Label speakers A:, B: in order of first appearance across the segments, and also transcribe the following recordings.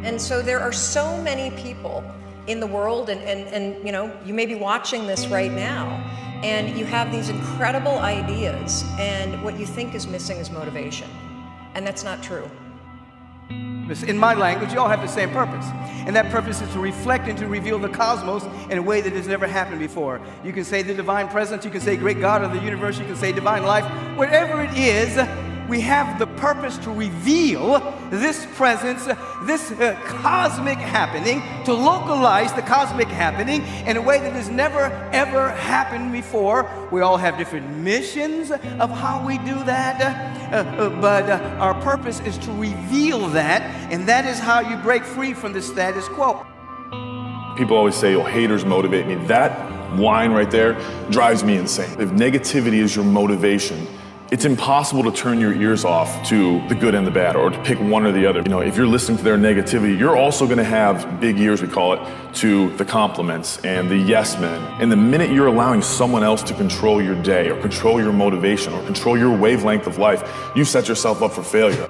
A: And so there are so many people in the world, and you know, you may be watching this right now, and you have these incredible ideas, and what you think is missing is motivation. And that's not true.
B: In my language, you all have the same purpose. And that purpose is to reflect and to reveal the cosmos in a way that has never happened before. You can say the divine presence, you can say great God of the universe, you can say divine life. Whatever it is, we have the purpose to reveal this presence, this cosmic happening, to localize the cosmic happening in a way that has never, ever happened before. We all have different missions of how we do that, but our purpose is to reveal that, and that is how you break free from the status quo.
C: People always say, oh, haters motivate me. That line right there drives me insane. If negativity is your motivation, it's impossible to turn your ears off to the good and the bad, or to pick one or the other. You know, if you're listening to their negativity, you're also gonna have big ears, we call it, to the compliments and the yes men. And the minute you're allowing someone else to control your day, or control your motivation, or control your wavelength of life, you set yourself up for failure.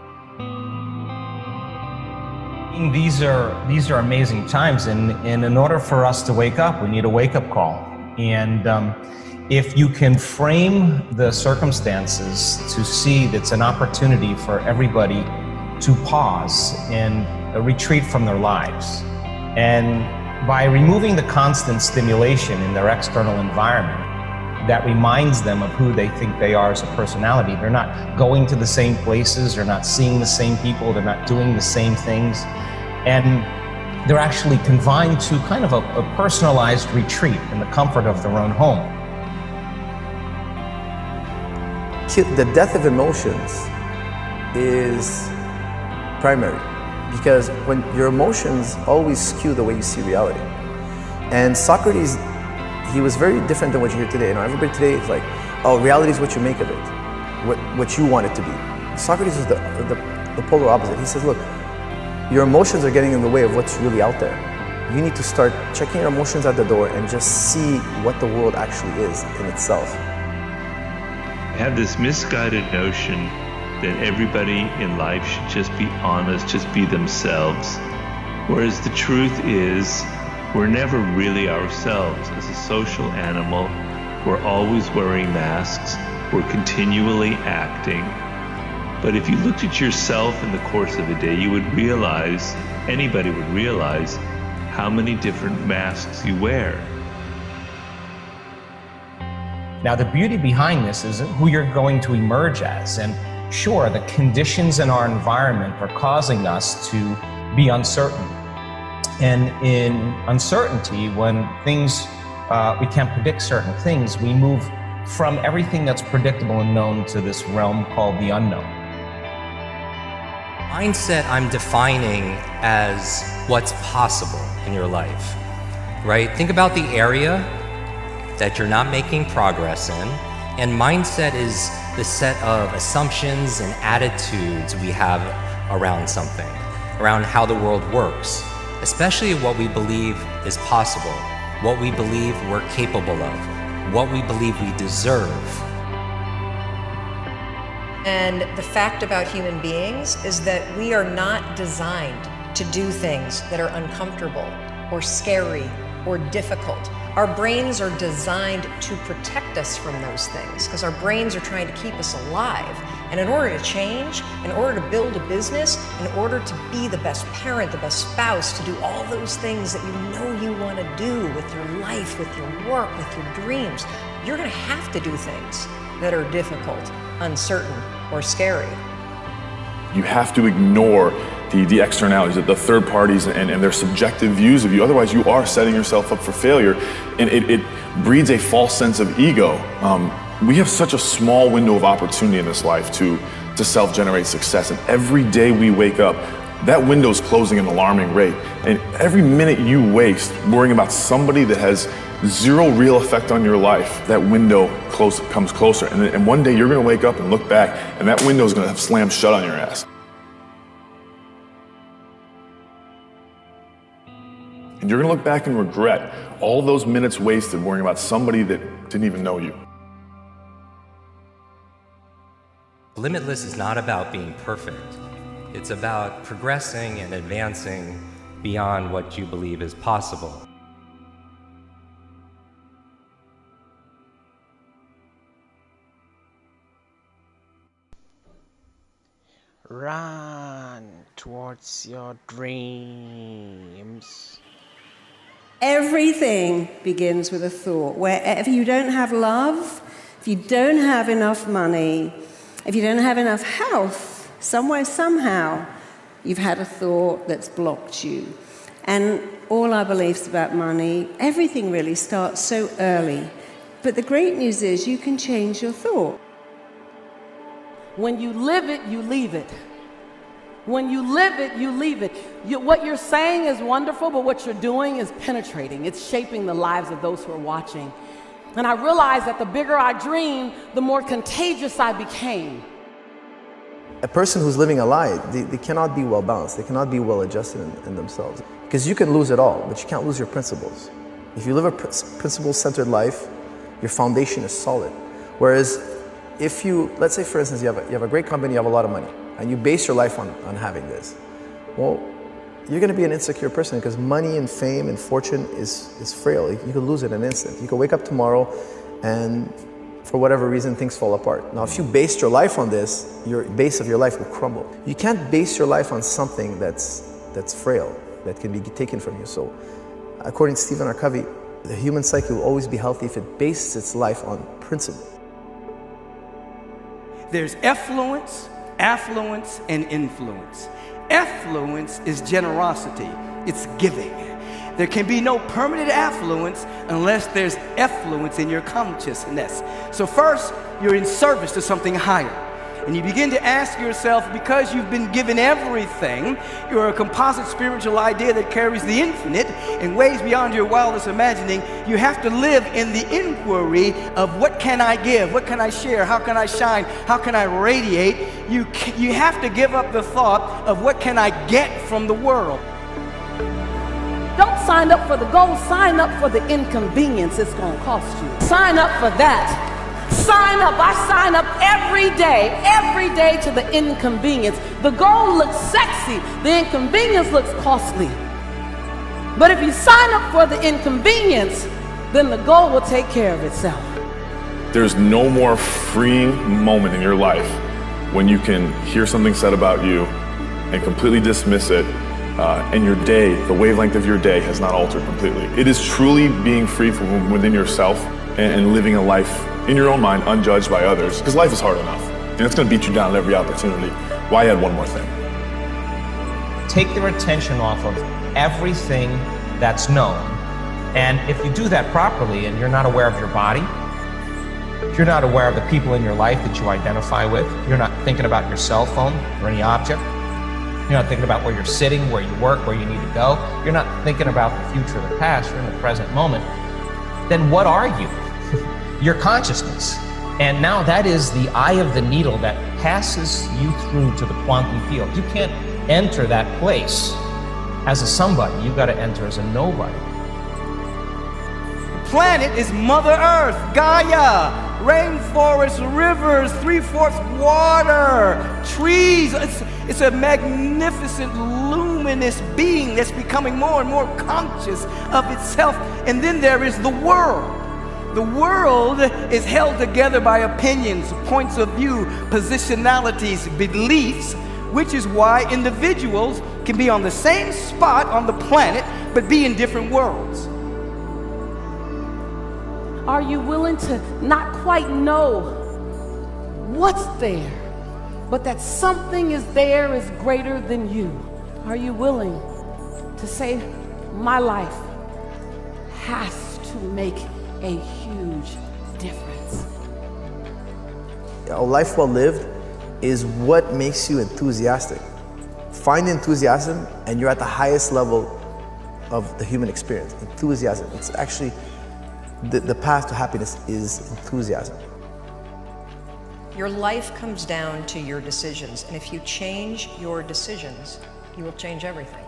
D: These are amazing times, and in order for us to wake up, we need a wake-up call. And if you can frame the circumstances to see that's an opportunity for everybody to pause and retreat from their lives, and by removing the constant stimulation in their external environment that reminds them of who they think they are as a personality, they're not going to the same places, they're not seeing the same people, they're not doing the same things, and they're actually confined to kind of a personalized retreat in the comfort of their own home.
E: The death of emotions is primary, because when your emotions always skew the way you see reality. And Socrates, he was very different than what you hear today. You know, everybody today is like, oh, reality is what you make of it, what you want it to be. Socrates is the polar opposite. He says, look, your emotions are getting in the way of what's really out there. You need to start checking your emotions at the door and just see what the world actually is in itself.
F: I have this misguided notion that everybody in life should just be honest, just be themselves. Whereas the truth is, we're never really ourselves. As a social animal, we're always wearing masks, we're continually acting. But if you looked at yourself in the course of a day, you would realize, anybody would realize, how many different masks you wear.
D: Now, the beauty behind this is who you're going to emerge as. And sure, the conditions in our environment are causing us to be uncertain. And in uncertainty, when things, we can't predict certain things, we move from everything that's predictable and known to this realm called the unknown.
G: Mindset I'm defining as what's possible in your life, right? Think about the area that you're not making progress in, and mindset is the set of assumptions and attitudes we have around something, around how the world works, especially what we believe is possible, what we believe we're capable of, what we believe we deserve.
A: And the fact about human beings is that we are not designed to do things that are uncomfortable or scary or difficult. Our brains are designed to protect us from those things because our brains are trying to keep us alive. And in order to change, in order to build a business, in order to be the best parent, the best spouse, to do all those things that you know you want to do with your life, with your work, with your dreams, you're going to have to do things that are difficult, uncertain, or scary.
C: You have to ignore the externalities, the third parties and their subjective views of you. Otherwise, you are setting yourself up for failure, and it breeds a false sense of ego. We have such a small window of opportunity in this life to self-generate success, and every day we wake up, that window is closing at an alarming rate. And every minute you waste worrying about somebody that has zero real effect on your life, that window comes closer. And one day you're gonna wake up and look back, and that window is gonna have slammed shut on your ass. And you're gonna look back and regret all those minutes wasted worrying about somebody that didn't even know you.
G: Limitless is not about being perfect. It's about progressing and advancing beyond what you believe is possible.
H: Run towards your dreams.
I: Everything begins with a thought. Wherever you don't have love, if you don't have enough money, if you don't have enough health, somewhere, somehow, you've had a thought that's blocked you. And all our beliefs about money, everything really starts so early. But the great news is you can change your thought.
J: When you live it, you leave it. When you live it, you leave it. What you're saying is wonderful, but what you're doing is penetrating. It's shaping the lives of those who are watching. And I realized that the bigger I dreamed, the more contagious I became.
E: A person who's living a lie, they cannot be well balanced. They cannot be well adjusted in themselves. Because you can lose it all, but you can't lose your principles. If you live a principle-centered life, your foundation is solid. Whereas if you, let's say for instance, you have a great company, you have a lot of money, and you base your life on having this, well, you're going to be an insecure person because money and fame and fortune is frail. You can lose it in an instant. You can wake up tomorrow and for whatever reason things fall apart. Now if you based your life on this, your base of your life will crumble. You can't base your life on something that's frail, that can be taken from you. So according to Stephen R. Covey, the human psyche will always be healthy if it bases its life on principle.
B: There's effluence, affluence, and influence. Effluence is generosity, it's giving. There can be no permanent affluence unless there's effluence in your consciousness. So first, you're in service to something higher. And you begin to ask yourself, because you've been given everything, you're a composite spiritual idea that carries the infinite in ways beyond your wildest imagining. You have to live in the inquiry of what can I give? What can I share? How can I shine? How can I radiate? You have to give up the thought of what can I get from the world.
J: Don't sign up for the goal, sign up for the inconvenience it's going to cost you. Sign up for that. Sign up. I sign up every day to the inconvenience. The goal looks sexy, the inconvenience looks costly. But if you sign up for the inconvenience, then the goal will take care of itself.
C: There's no more freeing moment in your life when you can hear something said about you and completely dismiss it, and your day, the wavelength of your day has not altered completely. It is truly being free from within yourself and living a life in your own mind, unjudged by others, because life is hard enough, and it's going to beat you down at every opportunity. Why add one more thing?
D: Take their attention off of everything that's known, and if you do that properly and you're not aware of your body, if you're not aware of the people in your life that you identify with, you're not thinking about your cell phone or any object, you're not thinking about where you're sitting, where you work, where you need to go, you're not thinking about the future or the past, you're in the present moment, then what are you? Your consciousness. And now that is the eye of the needle that passes you through to the quantum field. You can't enter that place as a somebody. You've got to enter as a nobody.
B: The planet is Mother Earth, Gaia, rainforests, rivers, 3/4 water, trees. It's a magnificent, luminous being that's becoming more and more conscious of itself. And then there is the world. The world is held together by opinions, points of view, positionalities, beliefs, which is why individuals can be on the same spot on the planet, but be in different worlds.
J: Are you willing to not quite know what's there, but that something is there is greater than you? Are you willing to say, my life has to make a huge difference?
E: A life well lived is what makes you enthusiastic. Find enthusiasm and you're at the highest level of the human experience. Enthusiasm. It's actually the path to happiness is enthusiasm.
A: Your life comes down to your decisions, and if you change your decisions, you will change everything.